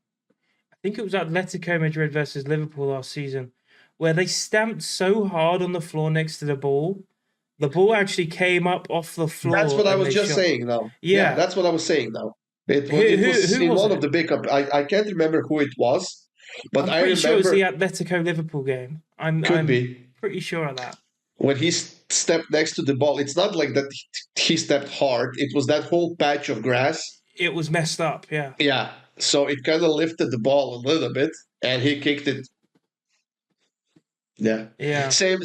I think it was Atletico Madrid versus Liverpool last season, where they stamped so hard on the floor next to the ball actually came up off the
That's
floor
what I
and
was
they
just
shot.
saying now. Yeah,
Yeah,
that's what I was saying now.
who
It was
who
in
was
one of
it?
the big. I can't remember who it was, but
I'm
I
pretty sure it was
remember
the Atletico Liverpool game.
could
I'm
be
pretty sure of that.
when he stepped next to the ball. It's not like that he stepped hard. It was that whole patch of grass.
It was messed up. Yeah,
Yeah, so it kind of lifted the ball a little bit, and he kicked it. Yeah,
yeah.
same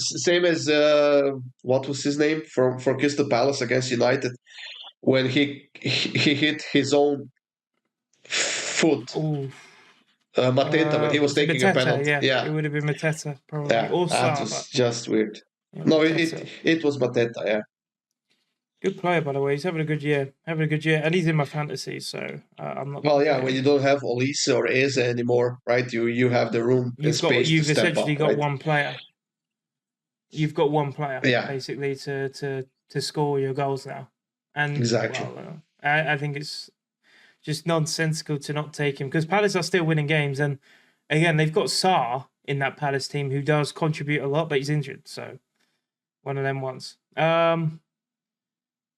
as what was his name for Crystal Palace against United when he hit his own foot.
Oh,
Mateta when he was
was it
taking a
Mateta?
penalty.
Yeah, it
Yeah,
would have been Mateta probably,
yeah,
or
that
Sa,
was
but
just weird.
yeah,
No,
Mateta.
it was Mateta. Yeah,
Good player, by the way. He's having a good year. Having a good year, and he's in my fantasy, so I'm not
well, yeah. When
complaining.
you don't have Olise or Eze anymore, right? You have the room and space to
You've
step up,
essentially got
right?
one player. You've got one player
Yeah,
basically to score your goals now, and
exactly.
well, I think it's just nonsensical to not take him because Palace are still winning games, and again they've got Sarr in that Palace team who does contribute a lot, but he's injured, so one of them ones.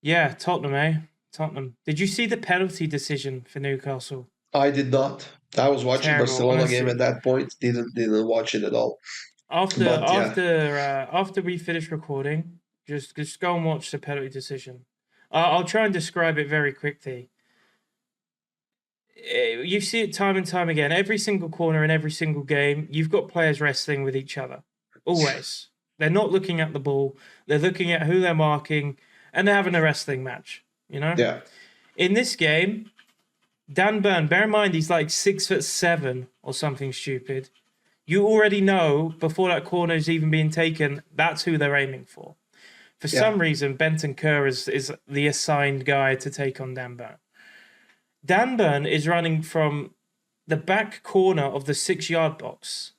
Yeah, Tottenham, eh? Tottenham. Did you see the penalty decision for Newcastle?
I did not. I was watching
Terrible,
Barcelona game at
honestly.
that point. Didn't watch it at all. But yeah,
After we finish recording, just go and watch the penalty decision. I'll try and describe it very quickly. You see it time and time again. Every single corner in every single game, you've got players wrestling with each other. Always. They're not looking at the ball. They're looking at who they're marking, and they're having a wrestling match. You know.
yeah,
In this game, Dan Burn. Bear in mind he's like 6'7" or something stupid. You already know before that corner is even being taken, that's who they're aiming for. For
yeah,
some reason, Benton Kerr is the assigned guy to take on Dan Burn. Dan Burn is running from the back corner of the 6-yard box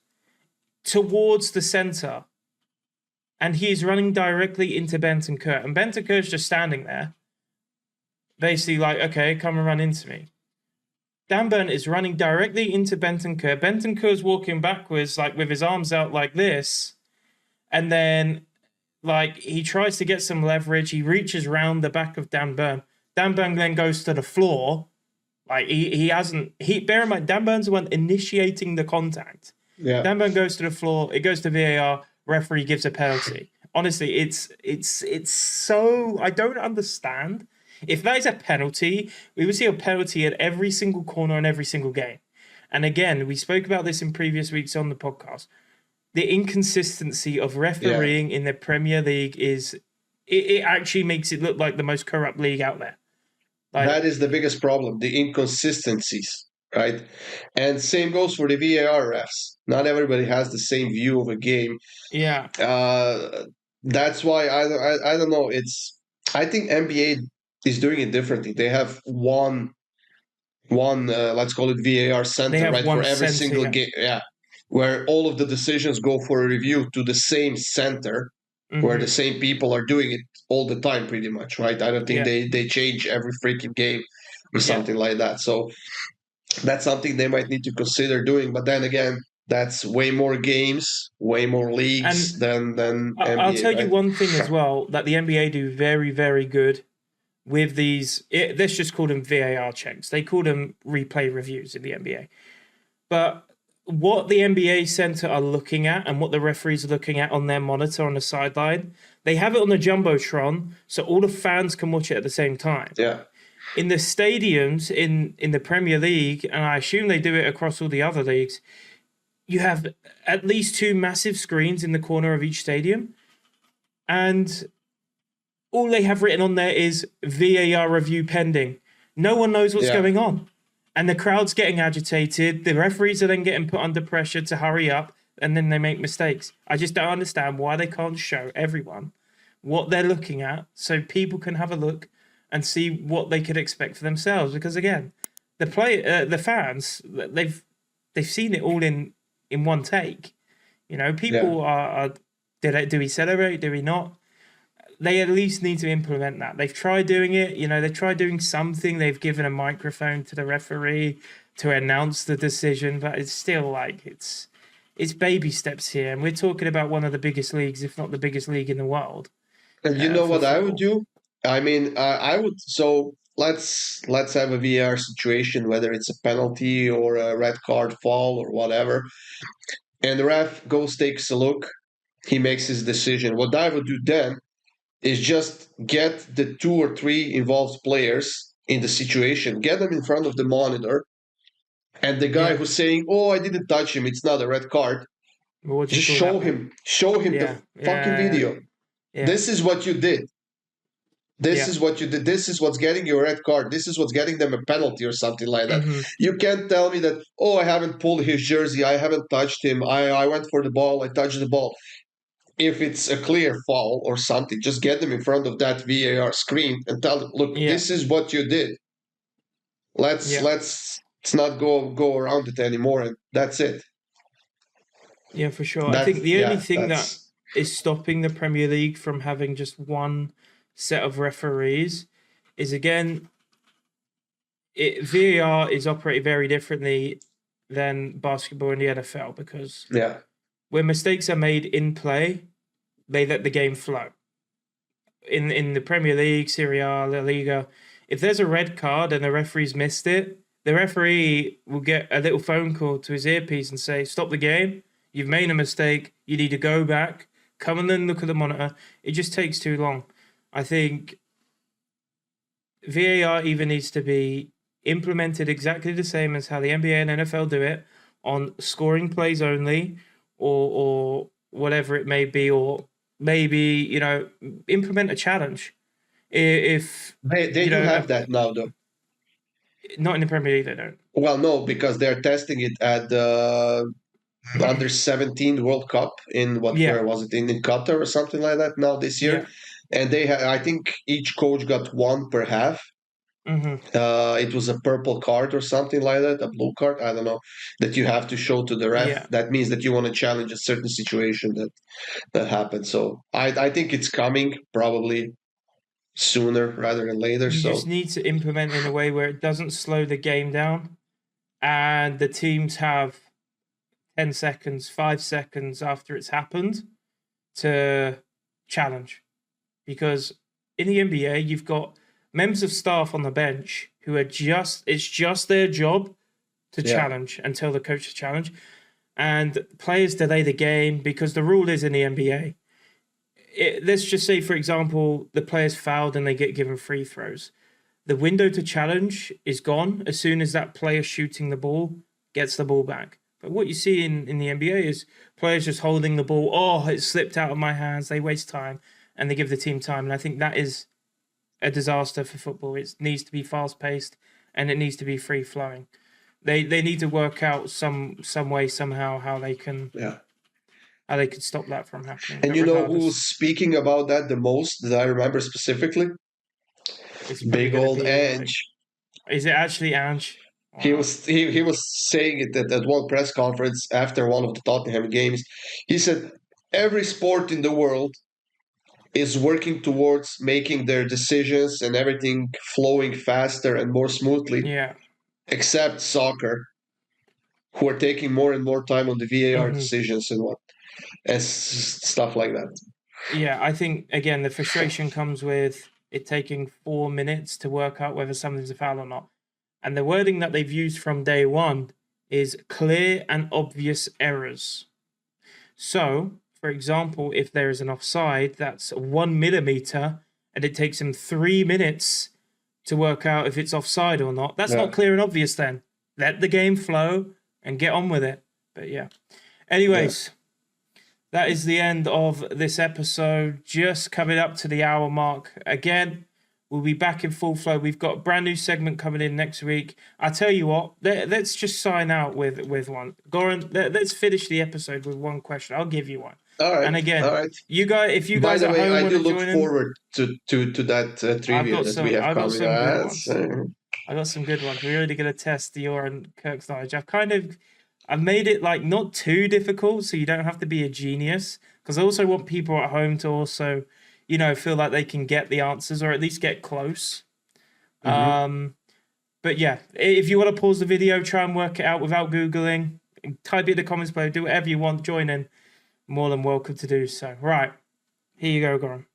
towards the center, and he is running directly into Benton Kerr. And Benton Kerr is just standing there, basically like, okay, come and run into me. Dan Burn is running directly into Benton Kerr. Benton Kerr's walking backwards, like with his arms out like this. And then like he tries to get some leverage. He reaches round the back of Dan Burn. Dan Burn then goes to the floor. Like he hasn't. Bear in mind, Dan Burn's the one initiating the contact.
Yeah.
Dan Burn goes to the floor. It goes to VAR. Referee gives a penalty. Honestly, it's so I don't understand. If that is a penalty, we would see a penalty at every single corner in every single game. And again, we spoke about this in previous weeks on the podcast. The inconsistency of
Yeah.
refereeing in the Premier League it actually makes it look like the most corrupt league out there. Like,
That is the biggest problem, the inconsistencies, right? And same goes for the VAR refs. Not everybody has the same view of a game.
yeah,
That's why I don't know. I think NBA is doing it differently. They have one let's call it VAR
they
center,
have
right, for
one
every
center.
single
Yeah.
game. Yeah, where all of the decisions go for a review to the same center, where the
Mm-hmm.
same people are doing it all the time, pretty much, right? I don't think
Yeah.
they change every freaking game or
Yeah.
something like that. So that's something they might need to consider doing. But then again, that's way more games, way more leagues
And
than
I'll
NBA,
tell you
right?
one thing as well that the NBA do very, very good with these. Let's just call them VAR checks. They call them replay reviews in the NBA. But what the NBA Center are looking at and what the referees are looking at on their monitor on the sideline, they have it on the Jumbotron so all the fans can watch it at the same time.
Yeah,
In the stadiums in the Premier League, and I assume they do it across all the other leagues, you have at least two massive screens in the corner of each stadium. And all they have written on there is VAR review pending. No one knows what's
yeah.
going on. And the crowd's getting agitated. The referees are then getting put under pressure to hurry up, and then they make mistakes. I just don't understand why they can't show everyone what they're looking at so people can have a look and see what they could expect for themselves. Because again, the fans, they've seen it all in one take. You know,
Yeah.
people are do we celebrate? Do we not? They at least need to implement that. They've tried doing it. You know, they've tried doing something. They've given a microphone to the referee to announce the decision, but it's still like it's baby steps here. And we're talking about one of the biggest leagues, if not the biggest league in the world,
And you know
for
what I would
football.
do? I mean, I would. So let's have a VR situation, whether it's a penalty or a red card fall or whatever, and the ref goes takes a look. He makes his decision. What I would do then is just get the two or three involved players in the situation, get them in front of the monitor, and the guy
Yeah.
who's saying, "Oh, I didn't touch him. It's not a red card."
Well, what do you
Just
call that then?
show him
Yeah.
the fucking
Yeah.
video.
Yeah.
This is what you did. This
Yeah.
is what you did. This is what's getting you a red card. This is what's getting them a penalty or something like that.
Mm-hmm.
You can't tell me that, oh, I haven't pulled his jersey. I haven't touched him. I went for the ball. I touched the ball. If it's a clear foul or something, just get them in front of that VAR screen and tell them, look,
Yeah.
this is what you did. Let's
Yeah.
let's not go around it anymore. And that's it.
Yeah, for sure. I think the only thing that
That's
is stopping the Premier League from having just one set of referees is again, VAR is operated very differently than basketball in the NFL because
yeah.
when mistakes are made in play, they let the game flow. In the Premier League, Serie A, La Liga, if there's a red card and the referee's missed it, the referee will get a little phone call to his earpiece and say, "Stop the game. You've made a mistake. You need to go back. Come and then look at the monitor." It just takes too long. I think VAR even needs to be implemented exactly the same as how the NBA and NFL do it on scoring plays only, or whatever it may be, or maybe implement a challenge. If
They do have that now, though.
not in the Premier League, they don't.
Well, no, because they're testing it at the under 17 World Cup in
Yeah,
where was it in Qatar or something like that now this year,
yeah,
and I think each coach got one per half.
mm-hmm.
It was a purple card or something like that, a blue card, I don't know, that you have to show to the ref.
Yeah.
That means that you want to challenge a certain situation that happened. So I think it's coming probably sooner rather than later.
You just
So
need to implement in a way where it doesn't slow the game down, and the teams have 10 seconds, 5 seconds after it's happened to challenge, because in the NBA you've got members of staff on the bench who are it's just their job to challenge and tell the coach to challenge, and players delay the game because the rule is in the NBA. Let's just say, for example, the players fouled and they get given free throws. The window to challenge is gone as soon as that player shooting the ball gets the ball back. But what you see in the NBA is players just holding the ball. Oh, it slipped out of my hands. They waste time and they give the team time. And I think that is a disaster for football. It needs to be fast paced and it needs to be free flowing. They need to work out some way somehow how they can stop that from happening.
And
But
you know
regardless,
who's speaking about that the most that I remember specifically?
it's probably
Big
going to
old
be like,
Ange.
is it actually Ange?
He
Wow.
was he was saying it at one press conference after one of the Tottenham games. He said every sport in the world is working towards making their decisions and everything flowing faster and more smoothly,
Yeah.
except soccer, who are taking more and more time on the VAR
Hmm.
decisions and stuff like that.
Yeah, I think again the frustration comes with it taking 4 minutes to work out whether something's a foul or not. And the wording that they've used from day one is clear and obvious errors. So, for example, if there is an offside that's 1 millimeter and it takes him 3 minutes to work out if it's offside or not, that's not clear and obvious then. Let the game flow and get on with it. But yeah. Anyways, that is the end of this episode. Just coming up to the hour mark. Again, we'll be back in full flow. We've got a brand new segment coming in next week. I tell you what, let's just sign out with one. Goran, let's finish the episode with one question. I'll give you one.
All right.
And again,
all right.
if you
By
guys
the
at
way,
home
I
want
do
to
look
join in,
forward to that trivia that we have
I've got
coming.
some good ones. I got some good ones. We're really going to test your and Kirk's knowledge. I've made it like not too difficult, so you don't have to be a genius. Because I also want people at home to also, feel like they can get the answers or at least get close. But yeah, if you want to pause the video, try and work it out without Googling, type it in the comments below, do whatever you want, join in. More than welcome to do so. Right, here you go, Goran.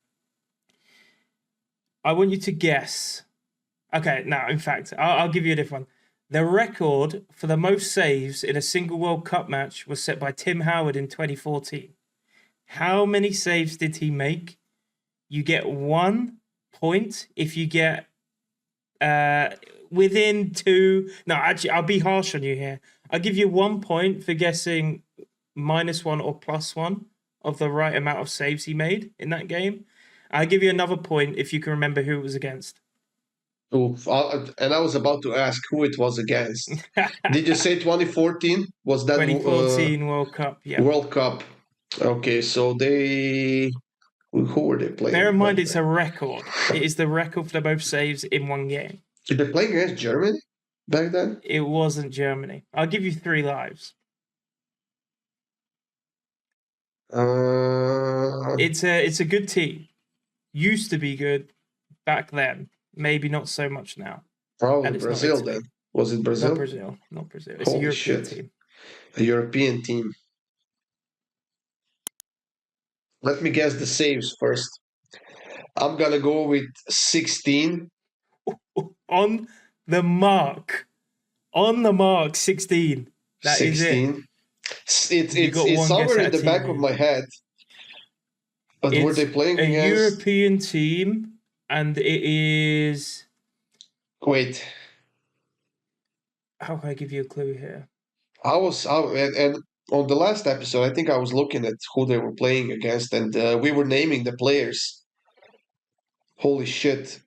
I want you to guess. Okay, no, in fact, I'll give you a different one. The record for the most saves in a single World Cup match was set by Tim Howard in 2014. How many saves did he make? You get 1 point if you get within two. No, actually, I'll be harsh on you here. I'll give you 1 point for guessing -1 or +1 of the right amount of saves he made in that game. I'll give you another point if you can remember who it was against.
And I was about to ask who it was against. Did you say 2014? Was that
2014 World Cup, yeah.
World Cup? Okay, so who were they playing?
Bear in mind, it's a record. It is the record for the most saves in one game.
Did they play against Germany back then?
It wasn't Germany. I'll give you 3 lives. It's a good team. Used to be good back then. Maybe not so much now.
Probably Brazil then. Was it Brazil?
Not Brazil. It's a European team.
A European team. Let me guess the saves first. I'm gonna go with 16.
On the mark. 16. That 16. Is it.
It's somewhere in the back of my head. But were they playing
a
against
European team, and it is.
Wait.
How can I give you a clue here?
And on the last episode, I think I was looking at who they were playing against, and we were naming the players. Holy shit!